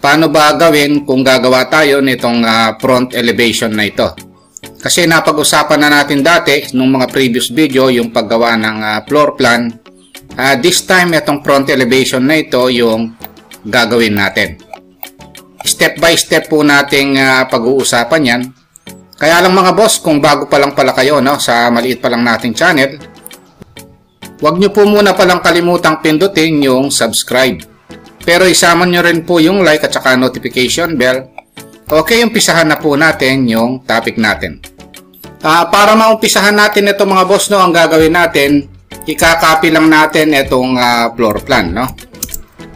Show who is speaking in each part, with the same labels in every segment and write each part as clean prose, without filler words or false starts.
Speaker 1: paano ba gawin kung gagawa tayo nitong front elevation na ito. Kasi napag-usapan na natin dati nung mga previous video yung paggawa ng floor plan. This time itong front elevation na ito yung gagawin natin. Step by step po nating pag-uusapan yan. Kaya lang mga boss, kung bago pa lang pala kayo sa maliit pa lang nating channel, huwag nyo po muna palang kalimutang pindutin yung subscribe. Pero isama nyo rin po yung like at saka notification bell. Okay, umpisahan na po natin yung topic natin. Para maumpisahan natin ito mga boss, ang gagawin natin, ikakopy lang natin itong floor plan.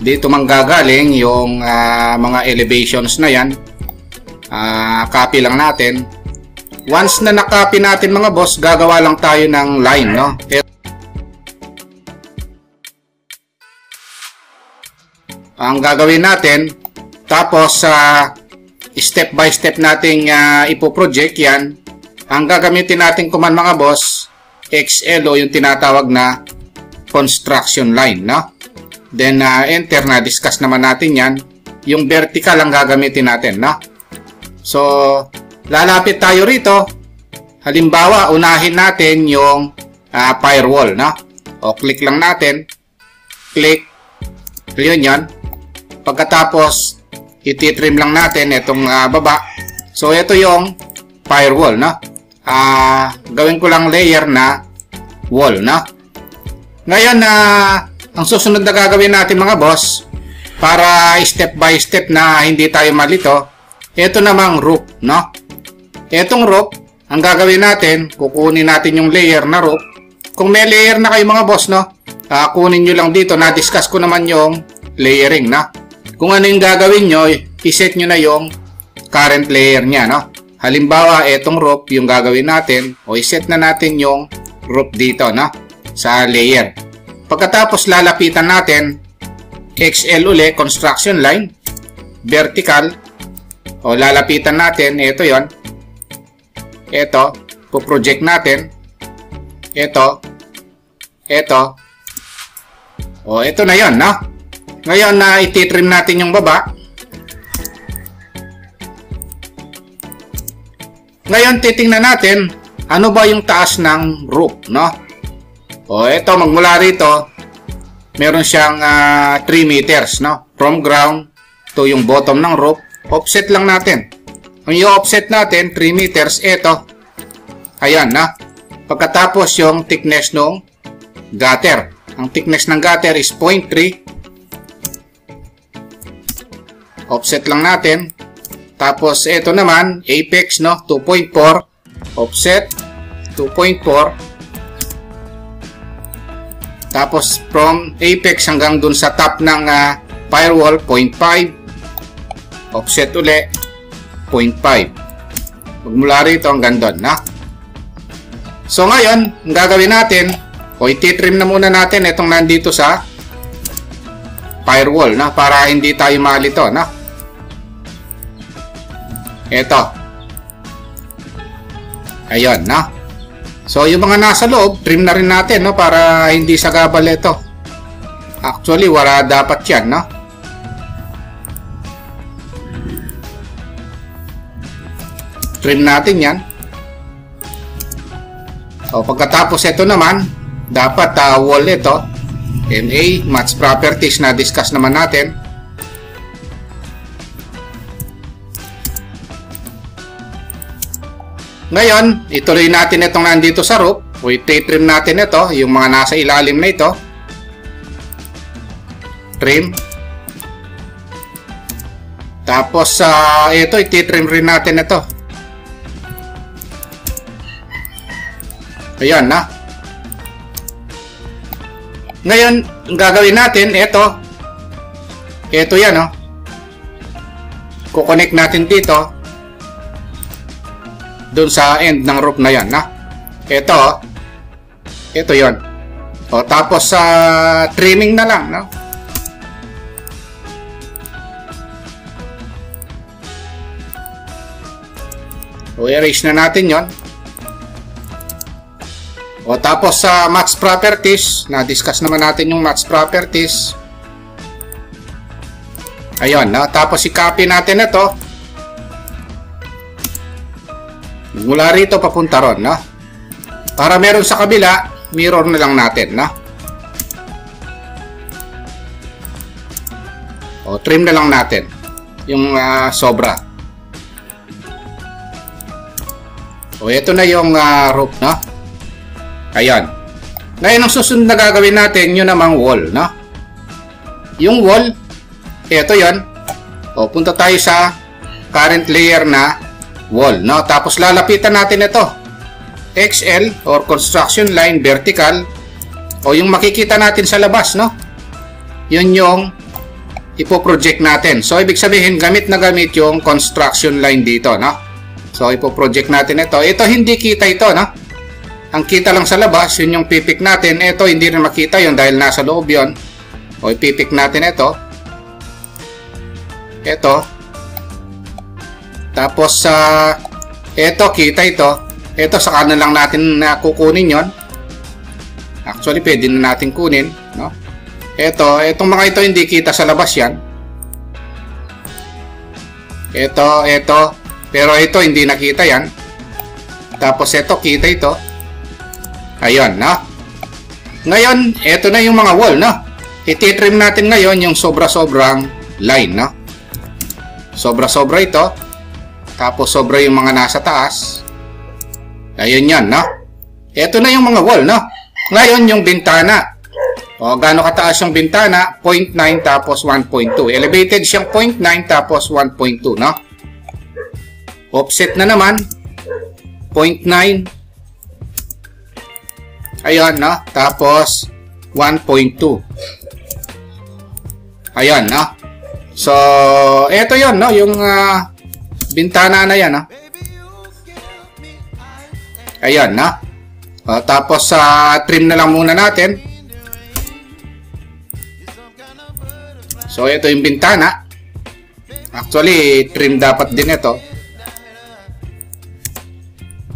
Speaker 1: Dito manggagaling yung mga elevations na yan. Copy lang natin. Once na nakopy natin mga boss, gagawa lang tayo ng line. Ang gagawin natin, tapos step by step nating ipoproject yan. Ang gagamitin natin command mga boss, XL o yung tinatawag na construction line. Then enter, na discuss naman natin yan. Yung vertical ang gagamitin natin. So lalapit tayo rito. Halimbawa, unahin natin yung firewall. O click lang natin. Click. Yun yan. Pagkatapos, ititrim lang natin itong baba. So, ito yung firewall, gawin ko lang layer na wall, Ngayon, ang susunod na gagawin natin mga boss, para step by step na hindi tayo malito, ito namang roof, Itong roof, ang gagawin natin, kukunin natin yung layer na roof. Kung may layer na kayo mga boss, kunin nyo lang dito, na-discuss ko naman yung layering, Kung ano yung gagawin nyo, iset nyo na yung current layer nya, Halimbawa, itong roof yung gagawin natin, o iset na natin yung roof dito, sa layer. Pagkatapos, lalapitan natin, XL uli, construction line, vertical, o lalapitan natin, ito yon. Ito, po-project natin, ito, o ito na yon, Ngayon na ititrim natin yung baba. Ngayon titingnan natin ano ba yung taas ng roof, O ito, magmula rito, meron siyang 3 meters, From ground to yung bottom ng roof. Offset lang natin. Ang i-offset natin 3 meters, ito. Ayan, Pagkatapos yung thickness ng gutter. Ang thickness ng gutter is 0.3. Offset lang natin. Tapos ito naman, apex, 2.4. Offset, 2.4. Tapos from apex hanggang dun sa top ng firewall, 0.5. Offset uli, 0.5. Magmula rito hanggang doon, So ngayon, ang gagawin natin, o ititrim na muna natin itong nandito sa firewall, para hindi tayo malito, Ito. Ayun, So yung mga nasa loob, trim na rin natin, para hindi sagabal ito. Actually, wala dapat yan, Trim natin yan. O pagkatapos ito naman, dapat wall ito. NA, match properties na discuss naman natin. Ngayon, ituloy natin itong nandito sa roof. O ititrim natin ito, yung mga nasa ilalim na ito. Trim. Tapos, ito, ititrim rin natin ito. Ayan, Ngayon, ang gagawin natin, ito. Ito yan, Kukonect natin dito. Doon sa end ng roof na yan, Ito, ito yon. O tapos trimming na lang, O erase na natin yon. O tapos sa match properties, na-discuss naman natin yung match properties. Ayun, no? Tapos i-copy natin ito. Mula rito papunta ron, no? Para meron sa kabila, mirror na lang natin, no? O, trim na lang natin yung sobra. O, ito na yung roof, no? Ayan. Ngayon, ang susunod na gagawin natin, yun namang wall, no? Yung wall, ito yon. O, punta tayo sa current layer na wall, no? Tapos lalapitan natin ito. XL or construction line vertical. O, yung makikita natin sa labas, no? Yun yung ipoproject natin. So, ibig sabihin, gamit na gamit yung construction line dito, no? So, ipoproject natin ito. Ito, hindi kita ito, no? Ang kita lang sa labas, yun yung pipik natin. Ito, hindi rin makita yun dahil nasa loob yun. O, ipipik natin ito. Ito. Tapos, ito, kita ito. Ito, sa kanan lang natin kukunin yon. Actually, pwede na natin kunin, no? Itong mga ito hindi kita sa labas yan. Ito. Pero ito hindi nakita yan. Tapos ito, kita ito. Ayun, no? Ngayon, ito na yung mga wall, no? Ititrim natin ngayon yung sobra-sobrang line, no? Sobra-sobra ito. Tapos sobra yung mga nasa taas. Ayun yan, no? Ito na yung mga wall, no? Ngayon, yung bintana. O, gaano kataas yung bintana? 0.9 tapos 1.2. Elevated siyang 0.9 tapos 1.2, no? Offset na naman. 0.9. Ayan, no? Tapos 1.2. Ayan, no? So, eto yon, no? Yung bintana na yan, no? Ayan, no? Tapos trim na lang muna natin. So, ito yung bintana. Actually, trim dapat din ito.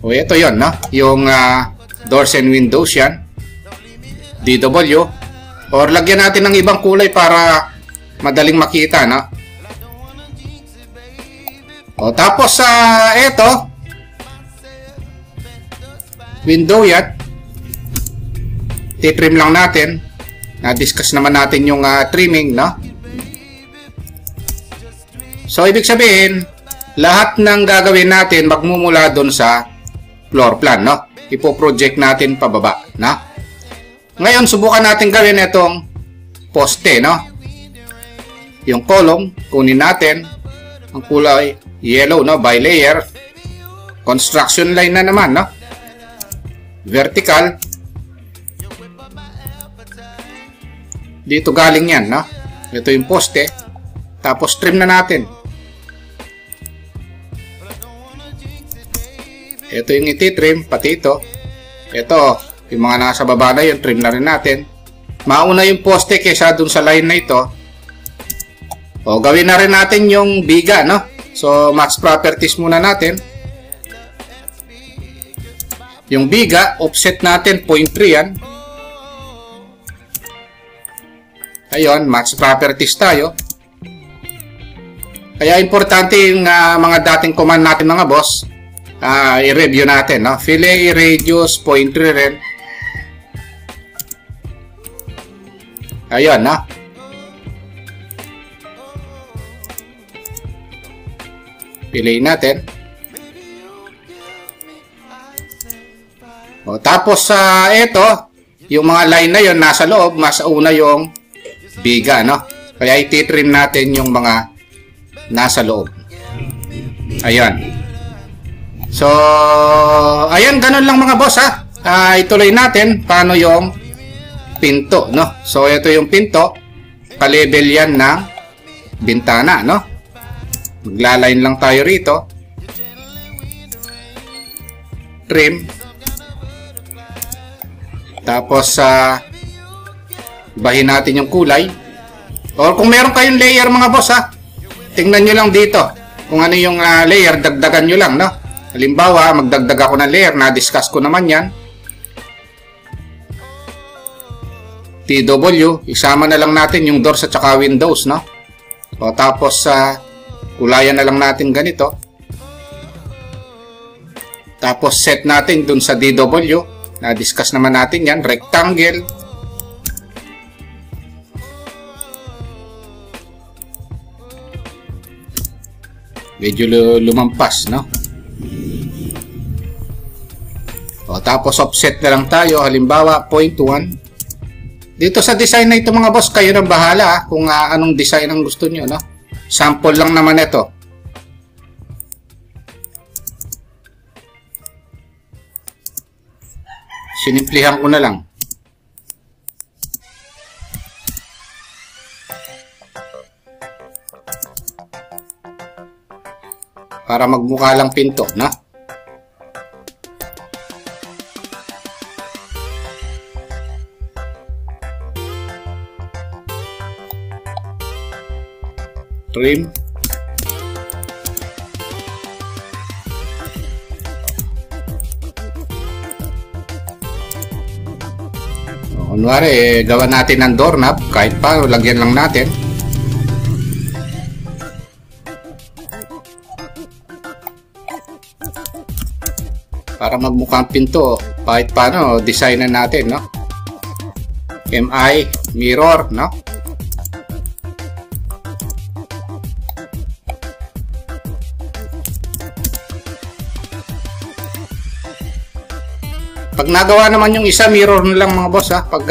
Speaker 1: O, ito yon, no? Yung doors and windows yan. DW. Or lagyan natin ng ibang kulay para madaling makita, no? O, tapos ito. Window yan. Titrim lang natin. Na-discuss naman natin yung trimming, no? So, ibig sabihin, lahat ng gagawin natin magmumula doon sa floor plan, no? Ipo-project natin pababa, no? Ngayon, subukan natin gawin itong poste, no? Yung column, kunin natin. Ang kulay yellow, no? By layer. Construction line na naman, no? Vertical. Dito galing yan, no? Ito yung poste. Tapos trim na natin. Ito yung ititrim, pati ito. Ito, yung mga nasa baba na yun, trim na rin natin. Mauna yung poste kaysa dun sa line na ito. O, gawin na rin natin yung biga, no? So, match properties muna natin. Yung biga, offset natin, 0.3 yan. Ayun, match properties tayo. Kaya importante yung mga dating command natin, mga boss. I-review natin, no? Fillet radius 0.3 rin. Ayun, no? Fillet natin. O, tapos ito, yung mga line na yon nasa loob, mas una yung biga, no? Kaya ititrim natin yung mga nasa loob. Ayan. So, ayan, ganun lang mga boss, ha. Ituloy natin paano yung pinto, no? So, ito yung pinto. Pa-level yan ng bintana, no? Maglaline lang tayo rito. Trim. Tapos, bahin natin yung kulay. Or kung meron kayong layer mga boss, ha. Tingnan nyo lang dito. Kung ano yung layer, dagdagan nyo lang, no? Halimbawa, magdagdag ako ng layer, na-discuss ko naman yan. TW, isama na lang natin yung doors at saka windows, no? O tapos kulayan na lang natin ganito. Tapos set natin dun sa DW. Na-discuss naman natin yan. Rectangle. Medyo lumampas, no? O tapos offset na lang tayo. Halimbawa, 0.1. Dito sa design na ito mga boss, kayo nang bahala kung anong design ang gusto nyo, no? Sample lang naman ito. Sinimplihan ko na lang. Para magmukha lang pinto, no? Trim. Kunwari, gawa natin ng doorknob, kahit pa, lagyan lang natin. Para magmukhang pinto, kahit paano, designan natin, no? MI, mirror, no? Pag nagawa naman yung isa, mirror na lang mga boss, pag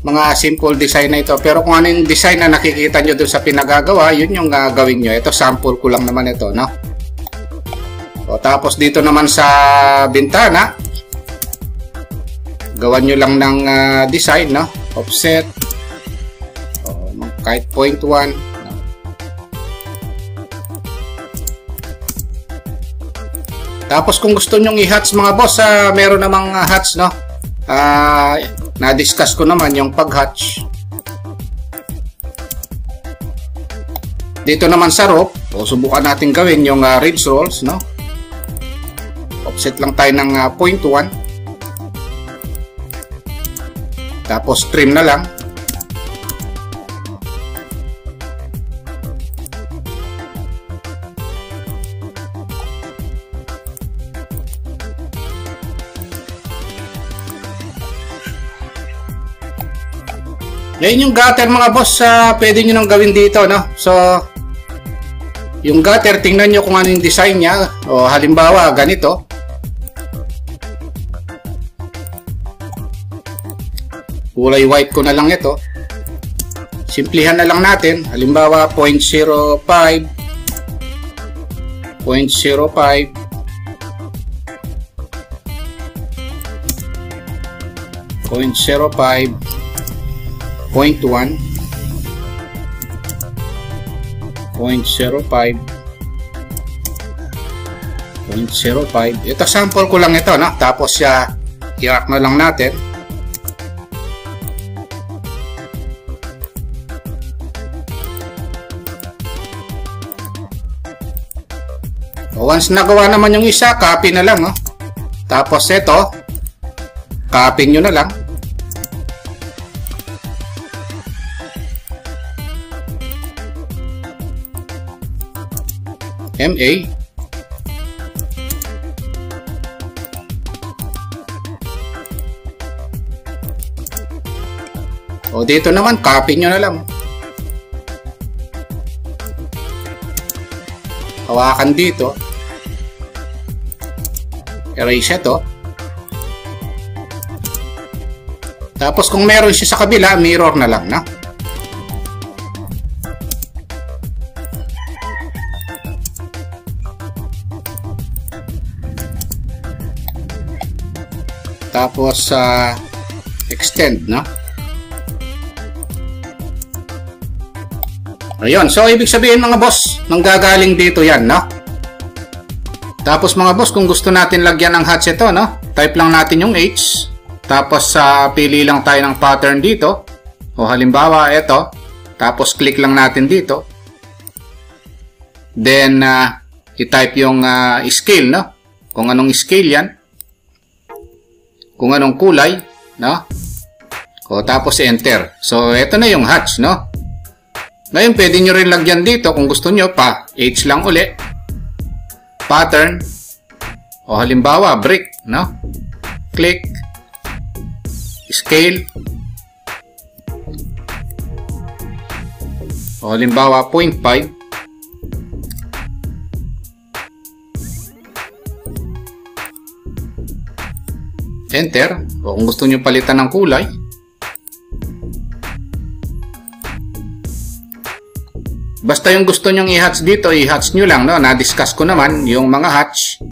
Speaker 1: mga simple design na ito. Pero kung ano yung design na nakikita nyo doon sa pinagagawa, yun yung gawin nyo. Ito, sample ko lang naman ito, no? O, tapos dito naman sa bintana, gawan nyo lang ng design, no? Offset, o, kahit 0.1. Tapos kung gusto nyong i-hatch mga boss, meron namang hatch, no? Na-discuss ko naman yung pag-hatch. Dito naman sa roof, subukan natin gawin yung ridge rolls, no? Offset lang tayo ng 0.1. Tapos trim na lang. Yan yung gutter mga boss, pwede nyo nang gawin dito, no? So, yung gutter, tingnan nyo kung ano yung design niya. O halimbawa, ganito. Kulay white ko na lang ito. Simplihan na lang natin. Halimbawa, 0.05. 0.05. 0.05. 0.1, 0.05, 0.05. Ito sample ko lang ito, no? Tapos i-arc na lang natin. Once nagawa naman yung isa, copy na lang, no? Tapos ito, copy nyo na lang. MA. O dito naman, copy nyo na lang. Hawakan dito. Erase ito. Tapos kung meron siya sa kabila, mirror na lang, no? Tapos extend, no? Ayun, so ibig sabihin mga boss, nanggagaling dito yan, no? Tapos mga boss, kung gusto natin lagyan ng hatch ito, no? Type lang natin yung H. Tapos pili lang tayo ng pattern dito. O halimbawa, ito. Tapos click lang natin dito. Then i-type yung scale, no? Kung anong scale yan. Kung anong kulay, no? O tapos enter. So ito na yung hatch, no? Ngayon, pwede nyo rin lagyan dito kung gusto nyo pa. H lang uli. Pattern. O halimbawa, brick, no? Click. Scale. O halimbawa, 0.5. Enter. O kung gusto nyo palitan ng kulay. Basta yung gusto nyong i-hatch dito, i-hatch nyo lang, no? Na-discuss ko naman yung mga hatch.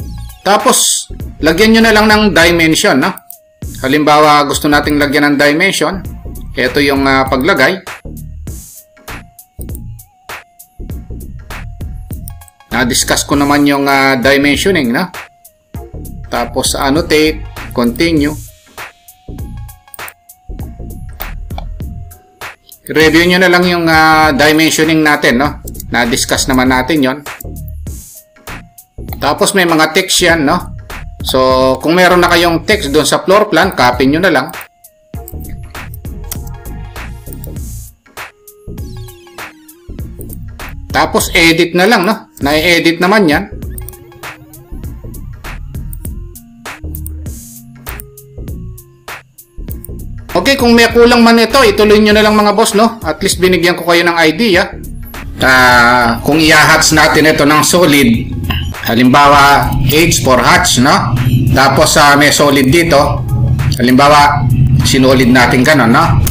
Speaker 1: Tapos, lagyan nyo na lang ng dimension, no? Halimbawa, gusto nating lagyan ng dimension. Ito yung paglagay. Na-discuss ko naman yung dimensioning, no? Tapos, annotate, continue. Review nyo na lang yung dimensioning natin, no? Na-discuss naman natin yon. Tapos may mga text yan, no? So, kung meron na kayong text doon sa floor plan, copy nyo na lang. Tapos edit na lang, no? Na-edit naman yan. Okay, kung may kulang man ito, ituloy nyo na lang mga boss, no? At least binigyan ko kayo ng idea. Kung i-hatch natin ito ng solid, halimbawa H for hatch, no? Tapos may solid dito. Halimbawa, sinolid natin ganun, no?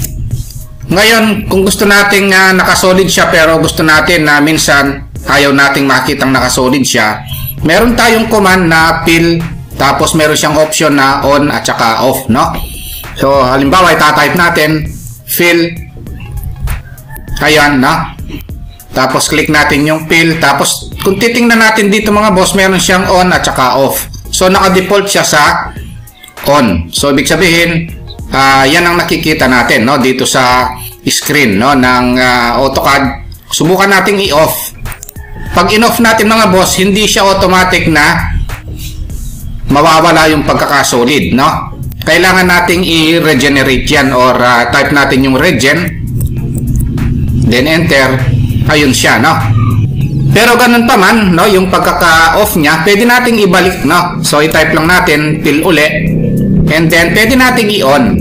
Speaker 1: Ngayon, kung gusto nating nakasolid siya pero gusto natin na minsan ayaw nating makitang nakasolid siya, meron tayong command na fill, tapos meron siyang option na on at saka off, no? So, halimbawa, itatype natin, fill, ayan, na. Tapos, click natin yung fill. Tapos, kung titingnan natin dito mga boss, meron siyang on at saka off. So, naka-default siya sa on. So, ibig sabihin, yan ang nakikita natin, no, dito sa screen, no, ng AutoCAD. Subukan natin i-off. Pag in-off natin mga boss, hindi siya automatic na mawawala yung pagkakasolid, no? Kailangan nating i-regenerate yan or type natin yung regen, then enter, ayun siya, no? Pero ganun pa man, no, yung pagkaka-off niya, pwede nating ibalik, no? So, i-type lang natin, fill uli, and then pwede nating i-on.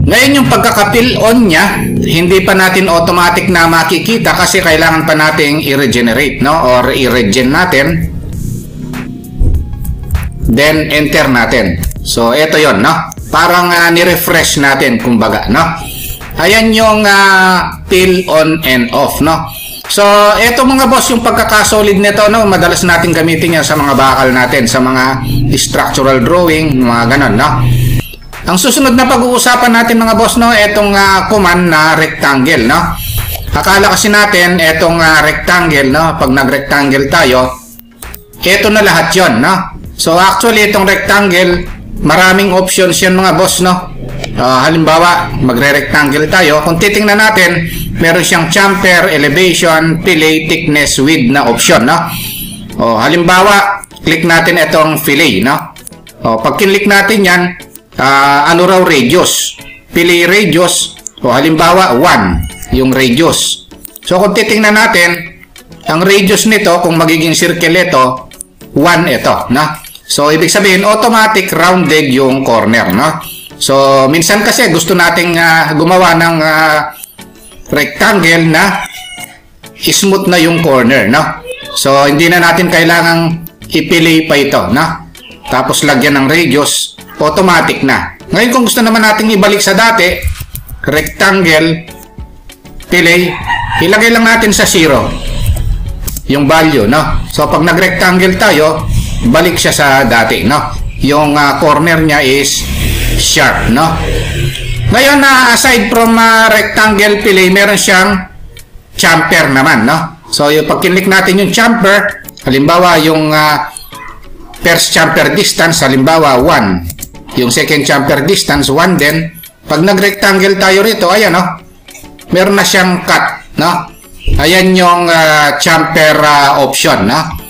Speaker 1: Ngayon yung pagkaka-fill on niya, hindi pa natin automatic na makikita kasi kailangan pa nating i-regenerate, no? Or i-regen natin. Then, enter natin. So, ito yon, no? Parang ni-refresh natin, kumbaga, no? Ayan yung fill on and off, no? So, ito mga boss, yung pagkakasolid nito, no? Madalas natin gamitin yan sa mga bakal natin, sa mga structural drawing, mga ganon, no? Ang susunod na pag-uusapan natin mga boss, no? Itong command na rectangle, no? Akala kasi natin, itong rectangle, no? Pag nag-rectangle tayo, ito na lahat yon, no? So, actually, itong rectangle, maraming options yan mga boss, no? Halimbawa, magre-rectangle tayo. Kung titingnan natin, meron siyang chamfer, elevation, fillet, thickness, width na option, no? Halimbawa, click natin itong fillet, no? Pag kinlik natin yan, ano raw radius? Fillet radius, halimbawa, 1, yung radius. So, kung titingnan natin, ang radius nito, kung magiging circle ito, 1 ito, no? So, ibig sabihin, automatic rounded yung corner, no? So, minsan kasi gusto nating gumawa ng rectangle na smooth na yung corner, no? So, hindi na natin kailangang ipili pa ito, no? Tapos, lagyan ng radius, automatic na. Ngayon, kung gusto naman nating ibalik sa dati, rectangle, pili, ilagay lang natin sa 0 yung value, no? So, pag nag-rectangle tayo, balik siya sa dati, no? Yung corner niya is sharp, no? Ngayon, aside from rectangle fillet, meron siyang chamfer naman, no? So, yung pag kinlik natin yung chamfer, halimbawa, yung first chamfer distance, halimbawa, 1. Yung second chamfer distance, 1 din. Pag nag-rectangle tayo rito, ayan, no? Meron na siyang cut, no? Ayan yung chamfer option, no?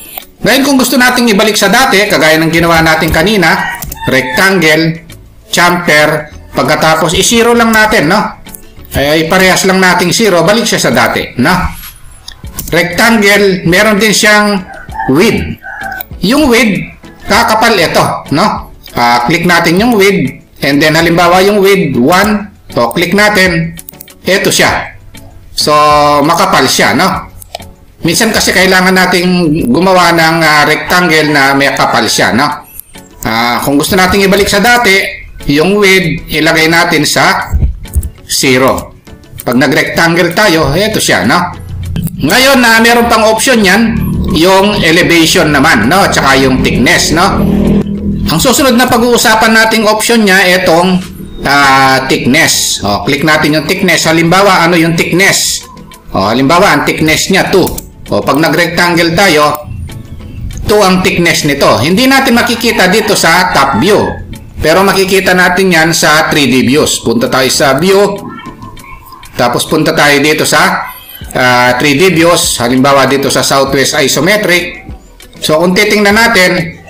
Speaker 1: Ngayon, kung gusto nating ibalik sa dati, kagaya ng ginawa natin kanina, rectangle, chamfer, pagkatapos i-0 lang natin, no? ay parehas lang nating 0, balik siya sa dati, no? Rectangle, meron din siyang width. Yung width, kakapal ito, no? Click natin yung width, and then halimbawa yung width 1, so click natin, ito siya. So, makapal siya, no? Minsan kasi kailangan nating gumawa ng rectangle na may kapal siya, no? Kung gusto nating ibalik sa dati, yung width, ilagay natin sa 0. Pag nag-rectangle tayo, ito siya, no? Ngayon, meron pang option yan, yung elevation naman, no? Tsaka yung thickness, no? Ang susunod na pag-uusapan nating option niya, itong thickness. Click natin yung thickness. Halimbawa, ano yung thickness? Halimbawa, ang thickness niya 2. Pag nag-rectangle tayo, 2 ang thickness nito. Hindi natin makikita dito sa top view. Pero makikita natin yan sa 3D views. Punta tayo sa view. Tapos punta tayo dito sa 3D views. Halimbawa dito sa Southwest Isometric. So kung titingnan natin,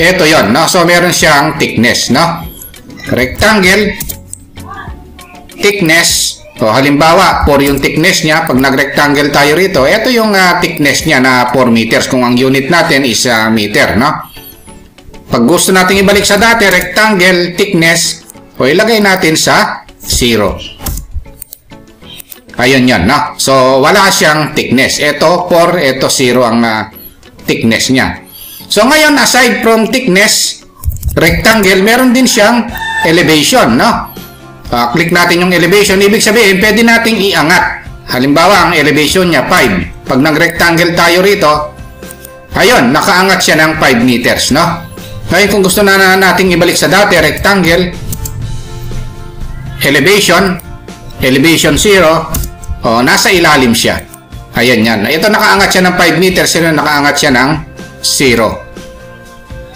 Speaker 1: ito yon, no? So meron siyang thickness, no? Rectangle, thickness. So halimbawa, 4 yung thickness niya. Pag nag-rectangle tayo rito, ito yung thickness niya na 4 meters. Kung ang unit natin is meter, no? Pag gusto natin ibalik sa dati, rectangle, thickness, o ilagay natin sa 0. Ayun yan, no? So wala siyang thickness. Ito 4, ito 0 ang thickness niya. So ngayon, aside from thickness, rectangle, meron din siyang elevation, no? Click natin yung elevation. Ibig sabihin, pwede nating iangat. Halimbawa, ang elevation niya 5. Pag nag-rectangle tayo rito, ayun, nakaangat siya ng 5 meters, no? Ngayon, kung gusto na nating ibalik sa dati, rectangle, elevation, elevation 0, nasa ilalim siya. Ayan yan. Ito, nakaangat siya ng 5 meters, ito nakaangat siya ng 0.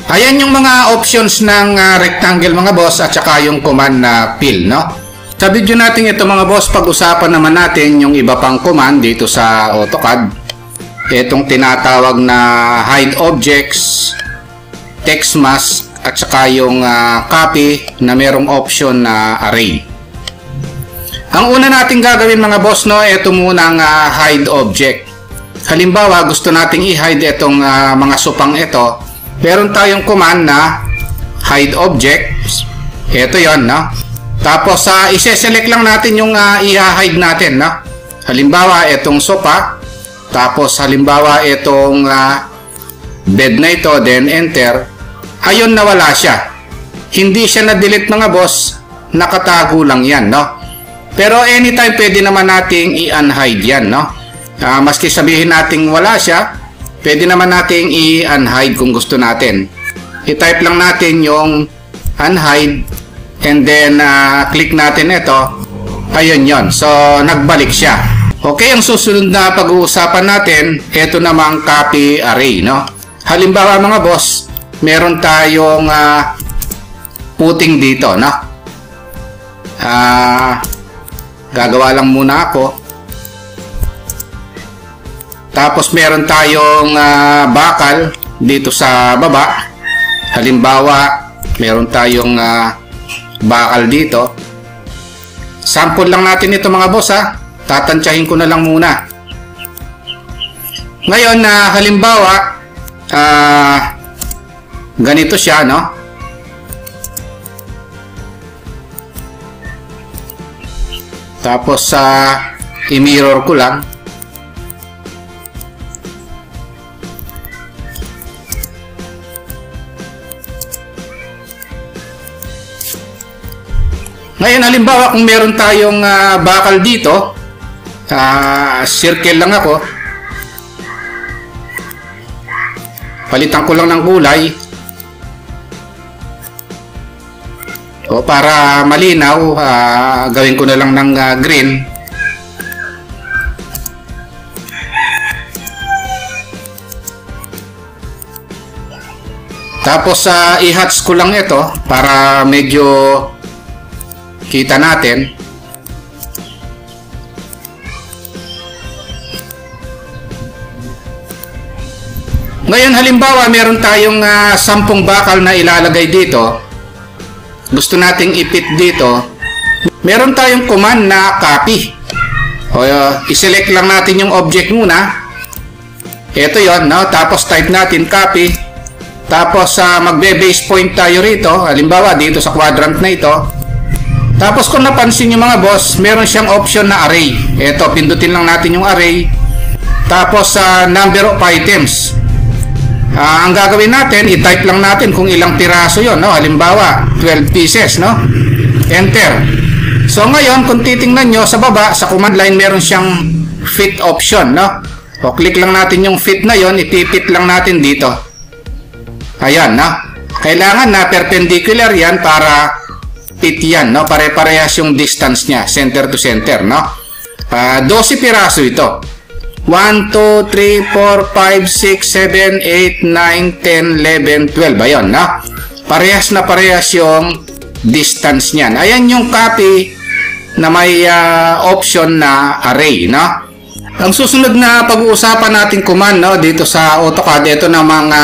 Speaker 1: Ayan yung mga options ng rectangle mga boss at saka yung command na fill, no? Sa video natin ito mga boss, pag-usapan naman natin yung iba pang command dito sa AutoCAD. Itong tinatawag na hide objects, text mask at saka yung copy na merong option na array. Ang una natin gagawin mga boss, no, ito muna ang hide object. Halimbawa, gusto nating i-hide itong mga supang ito. Meron tayong command na hide objects. Ito yon, no? Tapos i-select lang natin yung i-hide natin, no? Halimbawa, itong sofa. Tapos halimbawa, itong bed na ito, then enter. Ayun, nawala siya. Hindi siya na-delete mga boss. Nakatago lang yan, no? Pero anytime pwede naman nating i-unhide yan, no? Maski sabihin nating wala siya, pwede naman nating i-unhide kung gusto natin. I-type lang natin yung unhide and then click natin ito. Ayun yon. So, nagbalik siya. Okay, ang susunod na pag-uusapan natin, ito namang copy array, no? Halimbawa mga boss, meron tayong puting dito, no? Gagawa lang muna ako. Tapos meron tayong bakal dito sa baba. Halimbawa, meron tayong bakal dito. Sample lang natin ito mga boss, ha. Tatansyahin ko na lang muna. Ngayon, halimbawa, ganito siya, no? Tapos, i-mirror ko lang. Ngayon, halimbawa, kung meron tayong bakal dito, circle lang ako. Palitan ko lang ng kulay. Para malinaw, gawin ko na lang ng green. Tapos, i-hatch ko lang ito para medyo kita natin. Ngayon halimbawa meron tayong 10 bakal na ilalagay dito. Gusto nating ipit dito. meron tayong command na copy. O, iselect lang natin yung object muna. Ito yon, no? Tapos type natin copy. Tapos magbe-base point tayo rito. Halimbawa, dito sa quadrant na ito. Tapos kung napansin nyo mga boss, meron siyang option na array. Ito, pindutin lang natin yung array. Tapos number of items. Ang gagawin natin, i-type lang natin kung ilang piraso yon, no? Halimbawa, 12 pieces, no? Enter. So ngayon, kung titingnan nyo sa baba, sa command line, meron siyang fit option, no? O click lang natin yung fit na yon, ipipit lang natin dito. Ayan, no? Kailangan na perpendicular yan para fit yan, no? Pare-parehas yung distance niya, center to center, no? 12 piraso ito. 1, 2, 3, 4, 5, 6, 7, 8, 9, 10, 11, 12. Ayun, no? Parehas na parehas yung distance niyan. Ayan yung copy na may option na array, no? Ang susunod na pag-uusapan natin command, no? Dito sa AutoCAD, ito na mga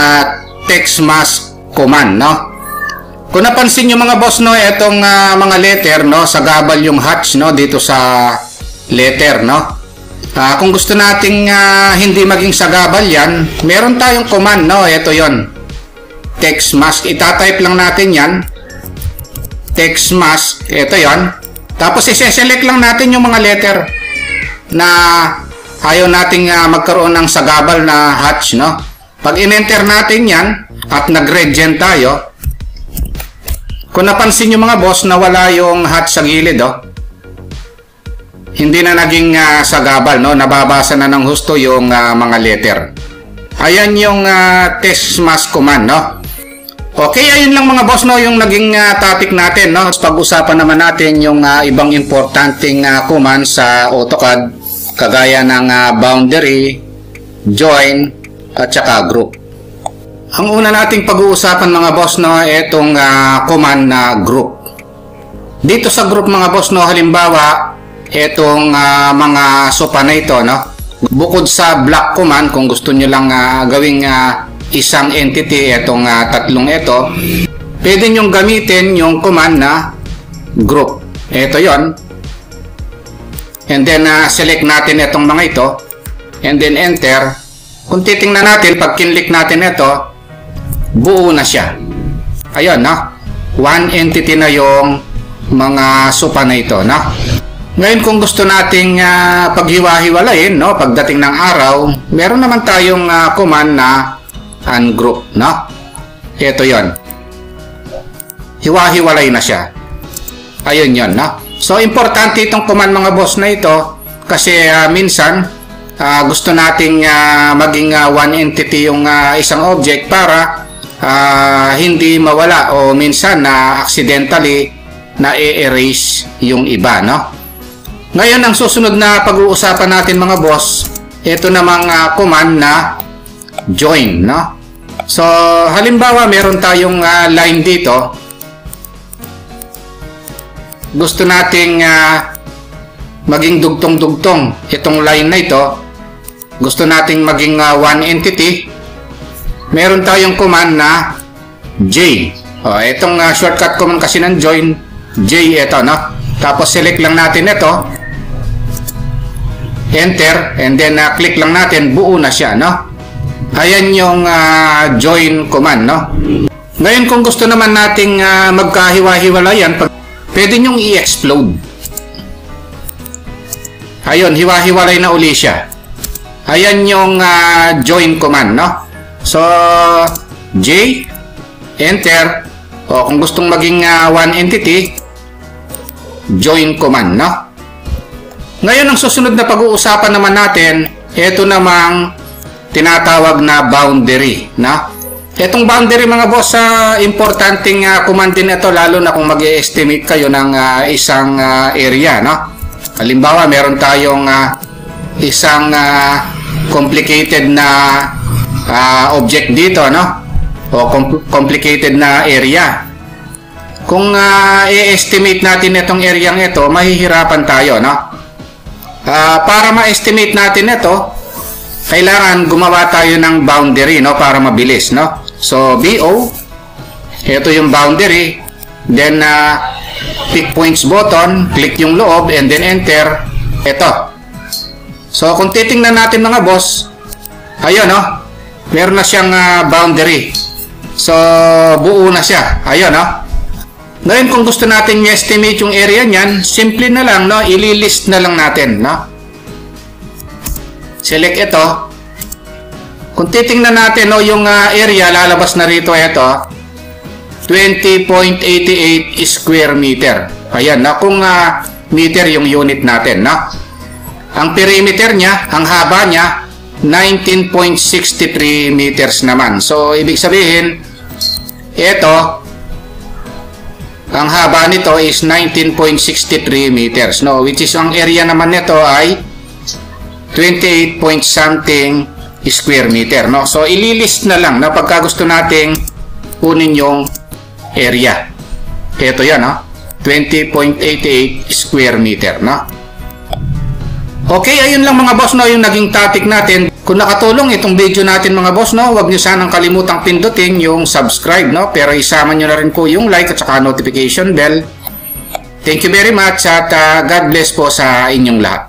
Speaker 1: text mask command, no? Kung napansin nyo mga boss, no? Itong mga letter, no? Sagabal yung hatch, no? Dito sa letter, no? Kung gusto nating hindi maging sagabal yan, meron tayong command, no? Ito yon, text mask. Itatype lang natin yan, text mask. Ito yon. Tapos isi-select lang natin yung mga letter na ayaw nating magkaroon ng sagabal na hatch, no? Pag in-enter natin yan at nag-red gen tayo, kung napansin yung mga boss na wala yung hatch sa gilid, oh, hindi na naging sagabal, no? Nababasa na ng husto yung mga letter. Ayan yung text mask command, no? Okay, ayun lang mga boss, no? Yung naging topic natin, no? Pag-usapan naman natin yung ibang importanteng command sa AutoCAD, kagaya ng boundary, join, at saka group. Ang una nating pag-uusapan mga boss, no? Itong command na group. Dito sa group mga boss, no? Halimbawa, etong mga sopa na ito, no? Bukod sa block command, kung gusto nyo lang gawing isang entity, etong tatlong ito, pwede nyo gamitin yung command na group. Ito yon. And then select natin itong mga ito, and then enter. Kung titingnan natin, pag kinlik natin ito, buo na siya. Ayun, no? One entity na yung mga sopa na ito, no? Ngayon, kung gusto nating paghiwa-hiwalayin, no, pagdating ng araw, meron naman tayong command na ungroup, no? Ito yon. Hiwa-hiwalay na siya. Ayun yon, no? So, importante itong command mga boss na ito kasi minsan gusto nating maging one entity yung isang object para hindi mawala o minsan na accidentally na i-erase yung iba, no? Ngayon, ang susunod na pag-uusapan natin mga boss, ito namang command na join, no? So, halimbawa, meron tayong line dito. Gusto nating maging dugtong-dugtong itong line na ito. Gusto nating maging one entity. Meron tayong command na J. Itong shortcut command kasi ng join, J ito, no? Tapos select lang natin ito, enter, and then click lang natin, buo na siya, no? Ayan yung join command, no? Ngayon, kung gusto naman nating magkahiwa-hiwalayan, pwede nyong i-explode. Ayun, hiwa-hiwalay na uli siya. Ayan yung join command, no? So, J, enter. O, kung gustong maging one entity, join command, no? Ngayon, ang susunod na pag-uusapan naman natin, ito namang tinatawag na boundary, no? Itong boundary mga boss, importanteng command din ito, lalo na kung mag-estimate kayo ng isang area, no? Halimbawa, meron tayong isang complicated na object dito, no? O complicated na area. Kung i-estimate natin itong area ito, mahihirapan tayo, no? Para ma-estimate natin ito, kailangan gumawa tayo ng boundary, no? Para mabilis, no? So, BO, ito yung boundary. Then, pick points button, click yung loob, and then enter. Ito. So, kung titingnan natin mga boss, ayun, no? Meron na siyang boundary. So, buo na siya. Ayun, no? Ngayon, kung gusto natin i-estimate yung area niyan, simple na lang, no? Ililist na lang natin, no? Select ito. Kung titingnan natin, no, yung area, lalabas na rito ito, 20.88 square meter. Ayan, na kung meter yung unit natin, no? Ang perimeter niya, ang haba niya, 19.63 meters naman. So, ibig sabihin, ito, ang haba nito is 19.63 meters, no? Which is, ang area naman nito ay 28 point something square meter, no? So, ililist na lang na pagka gusto nating kunin yung area. Ito yan, no? 20.88 square meter, no? Okay, ayun lang mga boss, no? Yung naging topic natin. Kung nakatulong itong video natin mga boss, no? Huwag nyo sanang kalimutang pindutin yung subscribe, no? Pero isama nyo na rin po yung like at saka notification bell. Thank you very much at God bless po sa inyong lahat.